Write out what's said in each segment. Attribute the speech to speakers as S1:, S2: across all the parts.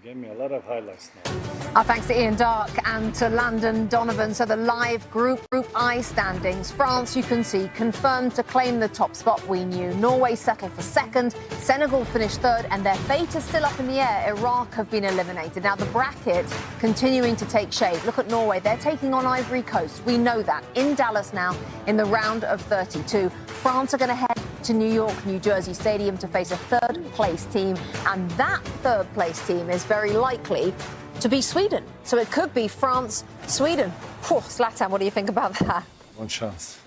S1: You gave me a lot of highlights now.
S2: Our thanks to Ian Dark and to Landon Donovan. So the live Group I standings. France, you can see, confirmed to claim the top spot, we knew. Norway settled for second. Senegal finished third, and their fate is still up in the air. Iraq have been eliminated. Now the bracket continuing to take shape. Look at Norway. They're taking on Ivory Coast. We know that. In Dallas now in the round of 32. France are going to head to New York, New Jersey Stadium to face a third-place team. And that third-place team is very likely to be Sweden. So it could be France, Sweden. Whew, Zlatan, what do you think about that?
S1: One chance.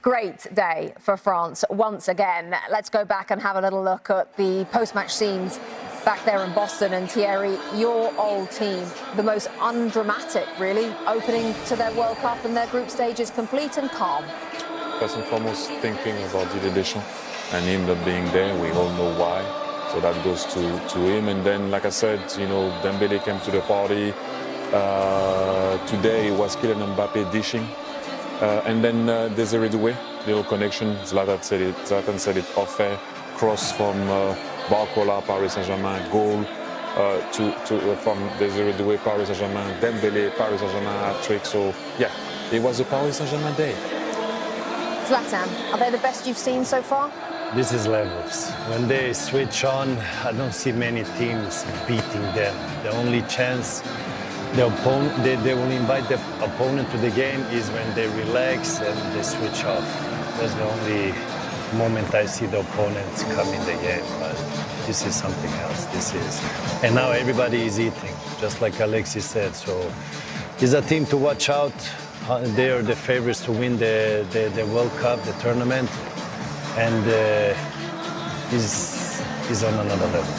S2: Great day for France once again. Let's go back and have a little look at the post-match scenes back there in Boston. And Thierry, your old team, the most undramatic, really, opening to their World Cup, and their group stage is complete and calm.
S3: First and foremost, thinking about Didier Deschamps and him not being there. We all know why. So that goes to him. And then, like I said, you know, Dembele came to the party. Today it was Kylian Mbappe dishing. And then Desiree Doué, little connection. Zlatan said it off air. Cross from Barcola, Paris Saint-Germain, goal from Desiree Doué, Paris Saint-Germain, Dembele, Paris Saint-Germain hat-trick. So, yeah, it was a Paris Saint-Germain day.
S2: Zlatan, are they the best you've seen so far?
S1: This is levels. When they switch on, I don't see many teams beating them. The only chance they will invite the opponent to the game is when they relax and they switch off. That's the only moment I see the opponents come in the game. But this is something else. And now everybody is eating, just like Alexis said. So it's a team to watch out. They are the favorites to win the World Cup, the tournament, and is on another level.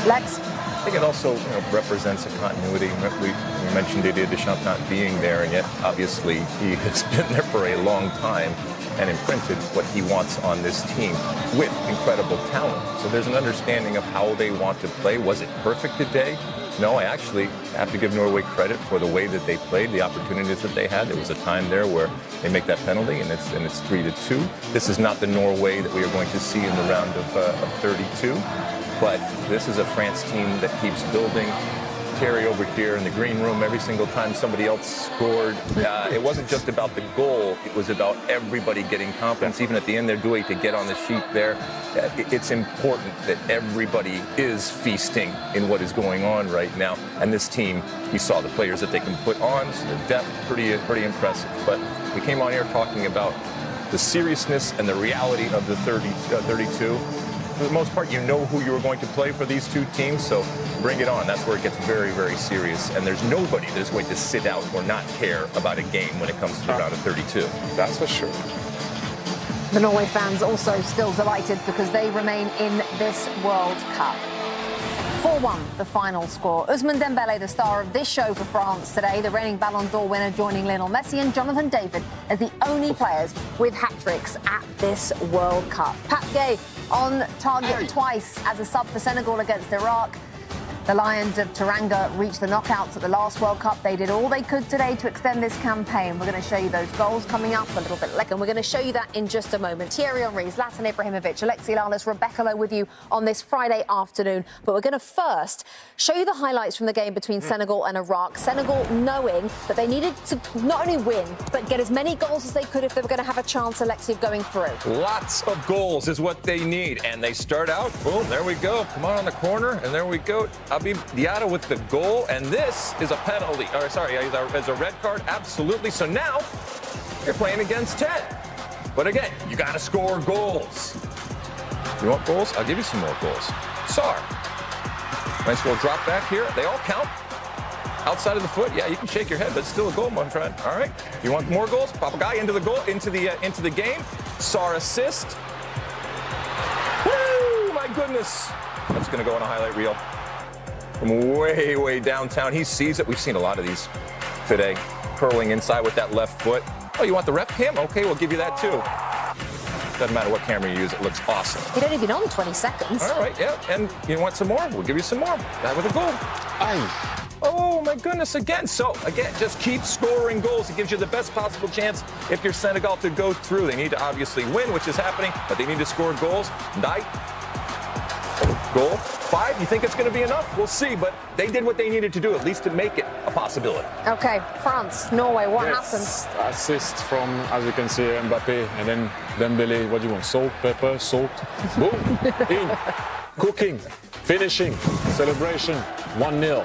S2: Lex?
S4: I think it also represents a continuity. We mentioned Didier Deschamps not being there, and yet obviously he has been there for a long time and imprinted what he wants on this team with incredible talent. So there's an understanding of how they want to play. Was it perfect today? No, I actually have to give Norway credit for the way that they played, the opportunities that they had. There was a time there where they make that penalty, and it's 3-2. This is not the Norway that we are going to see in the round of 32, but this is a France team that keeps building. Thierry over here in the green room, every single time somebody else scored, it wasn't just about the goal, it was about everybody getting confidence. Even at the end, they're doing to get on the sheet there. It's important that everybody is feasting in what is going on right now. And this team, you saw the players that they can put on, so the depth, pretty impressive. But we came on here talking about the seriousness and the reality of the 32. For the most part, you know who you are going to play for these two teams, so bring it on. That's where it gets very, very serious. And there's nobody that's going to sit out or not care about a game when it comes to the round of 32.
S3: That's for sure.
S2: The Norway fans also still delighted because they remain in this World Cup. 4-1, the final score. Ousmane Dembele, the star of this show for France today, the reigning Ballon d'Or winner, joining Lionel Messi and Jonathan David as the only players with hat-tricks at this World Cup. Pat Gay on target twice as a sub for Senegal against Iraq. The Lions of Teranga reached the knockouts at the last World Cup. They did all they could today to extend this campaign. We're going to show you those goals coming up a little bit later, and we're going to show you that in just a moment. Thierry Henry, Zlatan Ibrahimovic, Alexi Lalas, Rebecca Lowe with you on this Friday afternoon. But we're going to first show you the highlights from the game between Senegal and Iraq. Senegal knowing that they needed to not only win, but get as many goals as they could if they were going to have a chance, Alexi, of going through.
S4: Lots of goals is what they need. And they start out, boom, there we go. Come on the corner, and there we go. Habib Diarra with the goal, and this is a penalty, or sorry, as a red card, absolutely. So now you're playing against 10. But again, you got to score goals. You want goals? I'll give you some more goals. Sarr. Nice little drop back here. They all count. Outside of the foot, yeah, you can shake your head, but it's still a goal, my friend. All right. You want more goals? Pop a guy into the goal, into the game. Sarr assist. Woo! My goodness. That's going to go on a highlight reel. From way, way downtown. He sees it. We've seen a lot of these today. Curling inside with that left foot. Oh, you want the ref cam? Okay, we'll give you that too. Doesn't matter what camera you use, it looks awesome.
S2: He'd only been on 20 seconds.
S4: All right, yeah. And you want some more? We'll give you some more. That with a goal. Aye. Oh, my goodness, again. So, again, just keep scoring goals. It gives you the best possible chance if you're Senegal to go through. They need to obviously win, which is happening, but they need to score goals. Goal. 5, you think it's going to be enough? We'll see, but they did what they needed to do, at least to make it a possibility.
S2: Okay, France, Norway, what happened?
S3: Assist from, as you can see, Mbappe, and then Dembele. What do you want? Salt, pepper, salt. Boom. In. Cooking. Finishing. Celebration. 1-0.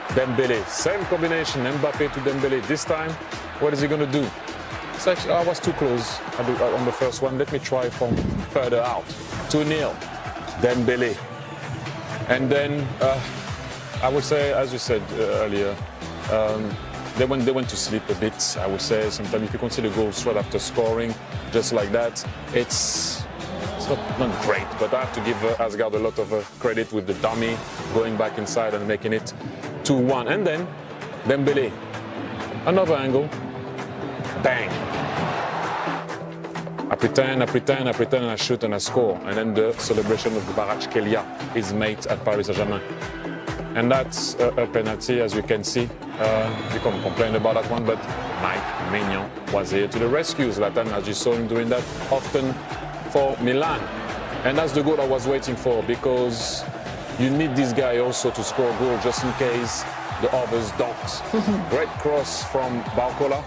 S3: Dembele. Same combination. Mbappe to Dembele. This time, what is he going to do? It's actually, I was too close on the first one. Let me try from further out. 2-0. Dembele. And then, I would say, as you said earlier, they went to sleep a bit. I would say sometimes if you consider goals right after scoring, just like that, it's not great. But I have to give Asgard a lot of credit with the dummy going back inside and making it 2-1. And then Dembele, another angle, bang. I pretend, and I shoot and I score. And then the celebration of the Barrage Kelia, his mate at Paris Saint-Germain. And that's a penalty, as you can see. You can't complain about that one, but Mike Maignan was here to the rescue. Zlatan, as you saw him doing that often for Milan. And that's the goal I was waiting for, because you need this guy also to score a goal just in case the others don't. Great cross from Barcola.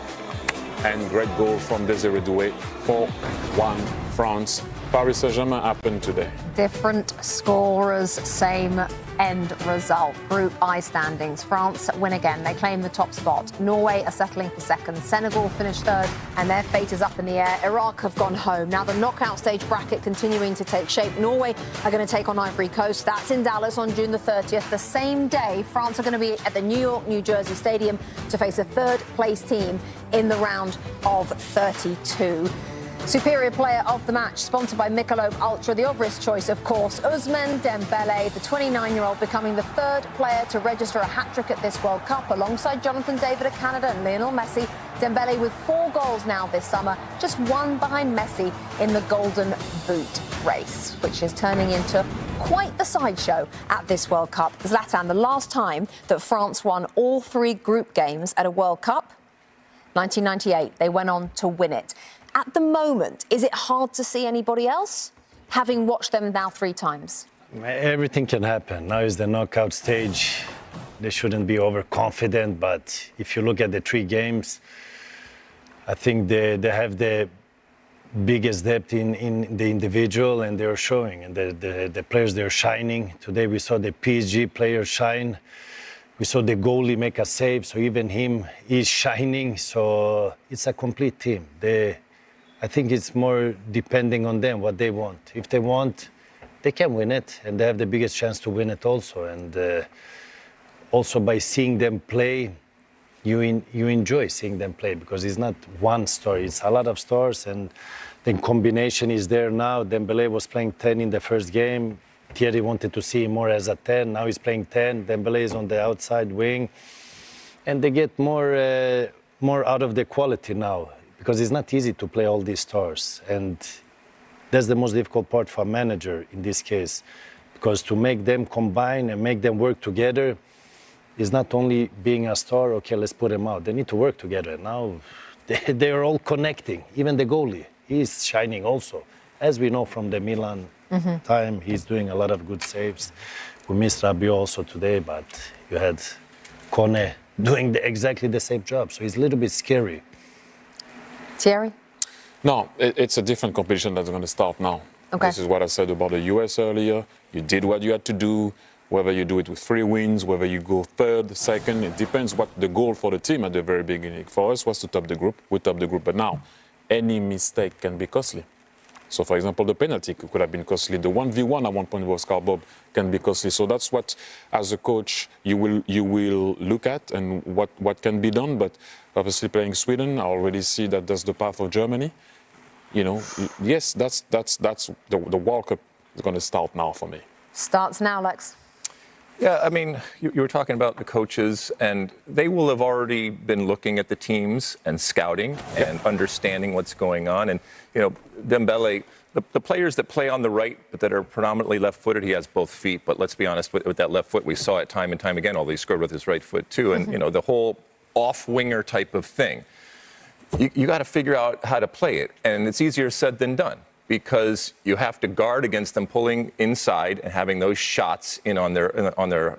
S3: And great goal from Désiré Doué. 4-1 France. Paris Saint-Germain happened today.
S2: Different scorers, same end result. Group I standings. France win again. They claim the top spot. Norway are settling for second. Senegal finished third, and their fate is up in the air. Iraq have gone home. Now the knockout stage bracket continuing to take shape. Norway are going to take on Ivory Coast. That's in Dallas on June the 30th. The same day, France are going to be at the New York, New Jersey Stadium to face a third-place team in the round of 32. Superior player of the match, sponsored by Michelob Ultra. The obvious choice, of course, Ousmane Dembele, the 29-year-old, becoming the third player to register a hat-trick at this World Cup, alongside Jonathan David of Canada and Lionel Messi. Dembele with 4 goals now this summer, just 1 behind Messi in the Golden Boot race, which is turning into quite the sideshow at this World Cup. Zlatan, the last time that France won all 3 group games at a World Cup, 1998, they went on to win it. At the moment, is it hard to see anybody else, having watched them now 3 times?
S1: Everything can happen. Now is the knockout stage. They shouldn't be overconfident, but if you look at the 3 games, I think they have the biggest depth in the individual, and they're showing, and the players, they're shining. Today we saw the PSG players shine. We saw the goalie make a save, so even him is shining. So it's a complete team. I think it's more depending on them, what they want. If they want, they can win it, and they have the biggest chance to win it also. And also by seeing them play, you enjoy seeing them play, because it's not one story, it's a lot of stars, and the combination is there now. Dembele was playing 10 in the first game. Thierry wanted to see him more as a 10, now he's playing 10. Dembele is on the outside wing, and they get more out of the quality now, because it's not easy to play all these stars, and that's the most difficult part for a manager in this case, because to make them combine and make them work together is not only being a star, okay, let's put them out. They need to work together. Now they're all connecting. Even the goalie, he's shining also. As we know from the Milan time, he's doing a lot of good saves. We missed Rabiot also today, but you had Kone doing exactly the same job, so it's a little bit scary.
S2: Thierry?
S3: No, it's a different competition that's going to start now.
S2: Okay.
S3: This is what I said about the US earlier. You did what you had to do, whether you do it with 3 wins, whether you go third, second. It depends what the goal for the team at the very beginning. For us was to top the group. We top the group, but now any mistake can be costly. So, for example, the penalty could have been costly. The 1v1 at one point was Bob can be costly. So that's what, as a coach, you will look at and what can be done. But obviously, playing Sweden, I already see that that's the path of Germany. You know, yes, that's the World Cup is going to start now for me.
S2: Starts now, Lex.
S4: Yeah, I mean, you were talking about the coaches, and they will have already been looking at the teams and scouting and understanding what's going on. And, you know, Dembele, the players that play on the right but that are predominantly left-footed, he has both feet. But let's be honest, with that left foot, we saw it time and time again, although he scored with his right foot too. And, you know, the whole off-winger type of thing. You got to figure out how to play it, and it's easier said than done. because you have to guard against them pulling inside and having those shots in on their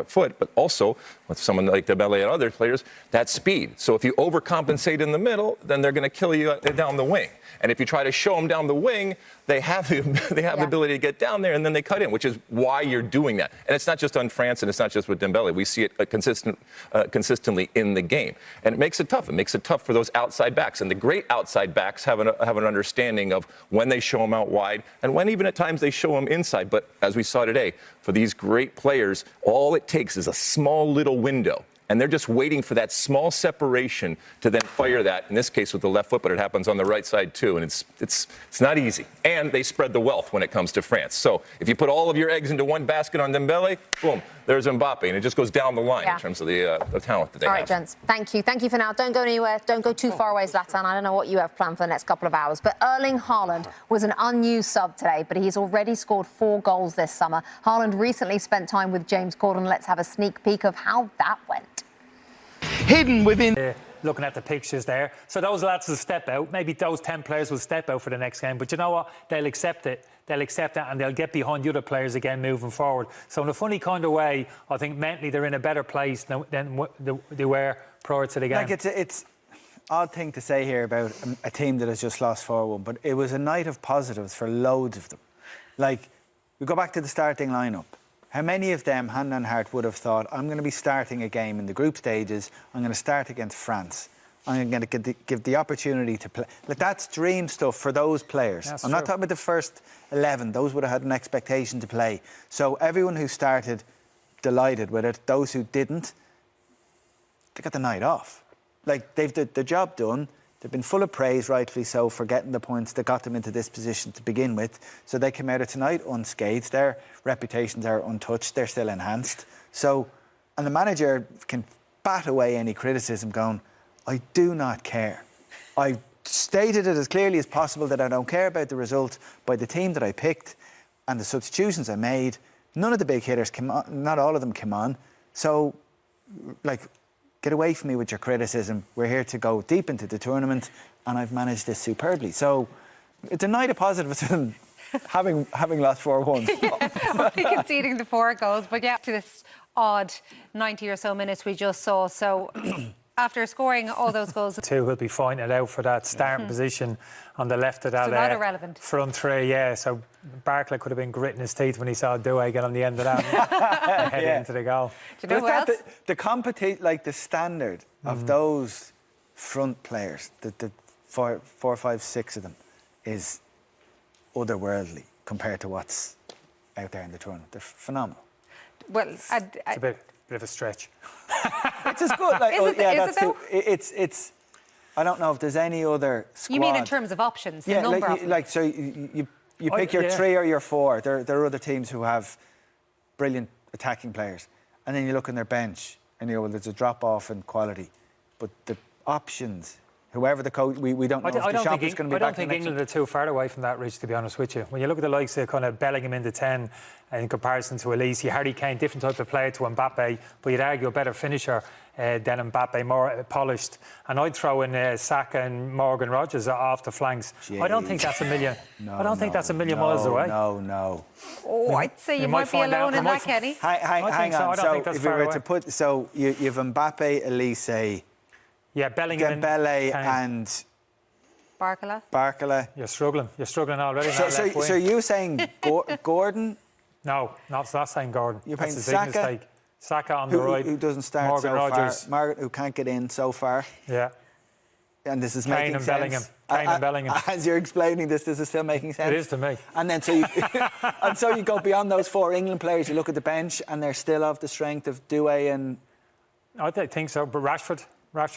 S4: foot, but also with someone like Dembele and other players, that speed. So if you overcompensate in the middle, then they're going to kill you down the wing. And if you try to show them down the wing, they have the ability to get down there, and then they cut in, which is why you're doing that. And it's not just on France, and it's not just with Dembele. We see it consistently in the game. And it makes it tough. It makes it tough for those outside backs. And the great outside backs have an understanding of when they show them out wide and when even at times they show them inside. But as we saw today, for these great players, all it takes is a small little window. And they're just waiting for that small separation to then fire that, in this case with the left foot, but it happens on the right side too. And it's not easy. And they spread the wealth when it comes to France. So if you put all of your eggs into one basket on Dembele, boom, there's Mbappe. And it just goes down the line in terms of the talent that they have.
S2: All right, gents, thank you. Thank you for now. Don't go anywhere. Don't go too far away, Zlatan. I don't know what you have planned for the next couple of hours. But Erling Haaland was an unused sub today, but he's already scored 4 goals this summer. Haaland recently spent time with James Corden. Let's have a sneak peek of how that went.
S5: Hidden within...
S6: Looking at the pictures there. So those lads will step out. Maybe those 10 players will step out for the next game. But you know what? They'll accept it. They'll accept it and they'll get behind the other players again moving forward. So in a funny kind of way, I think mentally they're in a better place than they were prior to the game.
S5: Like it's odd thing to say here about a team that has just lost 4-1, but it was a night of positives for loads of them. Like, we go back to the starting lineup. How many of them, hand on heart, would have thought, I'm going to be starting a game in the group stages, I'm going to start against France, I'm going to give the opportunity to play. Like, that's dream stuff for those players.
S6: That's
S5: I'm
S6: true.
S5: not talking about the first 11. Those would have had an expectation to play. So everyone who started, delighted with it. Those who didn't, they got the night off. Like, they've the job done. They've been full of praise, rightfully so, for getting the points that got them into this position to begin with. So they came out of tonight unscathed. Their reputations are untouched. They're still enhanced. So, and the manager can bat away any criticism going, I do not care. I stated it as clearly as possible that I don't care about the result by the team that I picked and the substitutions I made. None of the big hitters came on. Not all of them came on. So, like, get away from me with your criticism. We're here to go deep into the tournament, and I've managed this superbly. So it's a night of positives having lost 4-1.
S7: Only conceding the 4 goals, but yeah, to this odd 90 or so minutes we just saw. So after scoring all those goals,
S6: Two will be fighting it out for that starting position on the left of that
S7: so not irrelevant.
S6: front three. Yeah, so Barkley could have been gritting his teeth when he saw Douay get on the end of that and head into the goal.
S7: do you know what else?
S5: The competition, like the standard of those front players, the 4, 5, 6 of them, is otherworldly compared to what's out there in the tournament. They're phenomenal.
S7: Well,
S6: It's a bit of a stretch.
S5: It's as good. Like,
S7: Is it-
S5: yeah,
S7: is
S5: that's
S7: it
S5: it's. I don't know if there's any other squad.
S7: you mean in terms of options, the
S5: Yeah,
S7: number of
S5: like,
S7: them?
S5: like so you pick your
S6: yeah.
S5: 3 or your 4. There are other teams who have brilliant attacking players, and then you look on their bench and you go, well, there's a drop off in quality, but the options. Whoever the coach, we don't know if the shop is going to be
S6: I don't
S5: back
S6: think
S5: the next
S6: England are too far away from that, Rich, to be honest with you. When you look at the likes of kind of Bellingham into 10 in comparison to Elise, Harry Kane, different type of player to Mbappe, but you'd argue a better finisher than Mbappe, more polished. And I'd throw in Saka and Morgan Rogers off the flanks. I don't think that's a million. I don't think that's a million miles away.
S5: No.
S7: Oh, I'd say you might be
S6: find out.
S7: alone in that, Kenny.
S5: Hang on.
S6: I don't think that's
S5: if we
S6: far
S5: were
S6: away.
S5: to put, so you've Mbappe, Elise,
S6: Yeah, Bellingham
S5: Dembele,
S6: Kane.
S5: and
S7: Barcola.
S5: Barcola.
S6: You're struggling already.
S5: So,
S6: on that left wing.
S5: so you're saying Gordon,
S6: No, not saying Gordon.
S5: You're
S6: That's
S5: playing
S6: his big
S5: Saka?
S6: mistake. Saka on the right.
S5: who doesn't start
S6: Morgan
S5: so
S6: Rogers.
S5: far, Margaret, who can't get in so far,
S6: Yeah.
S5: and this is
S6: Kane
S5: making
S6: and
S5: sense.
S6: Bellingham. Kane and Bellingham.
S5: As you're explaining this is still making sense.
S6: It is to me.
S5: And then so you, and so you go beyond those 4 England players. You look at the bench, and they're still of the strength of Douay and.
S6: I think so, but Rashford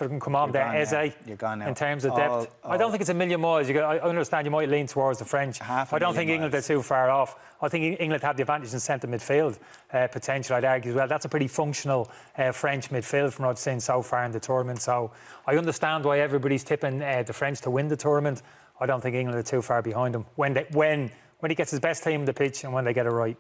S6: can come on
S5: You're
S6: there.
S5: gone now.
S6: Eze,
S5: You're gone now.
S6: in terms of depth. I don't think it's a million miles. I understand you might lean towards the French. I don't think England are too far off. I think England have the advantage in centre midfield potential, I'd argue as well. That's a pretty functional French midfield from what I've seen so far in the tournament. So I understand why everybody's tipping the French to win the tournament. I don't think England are too far behind them when he gets his best team on the pitch and when they get it right.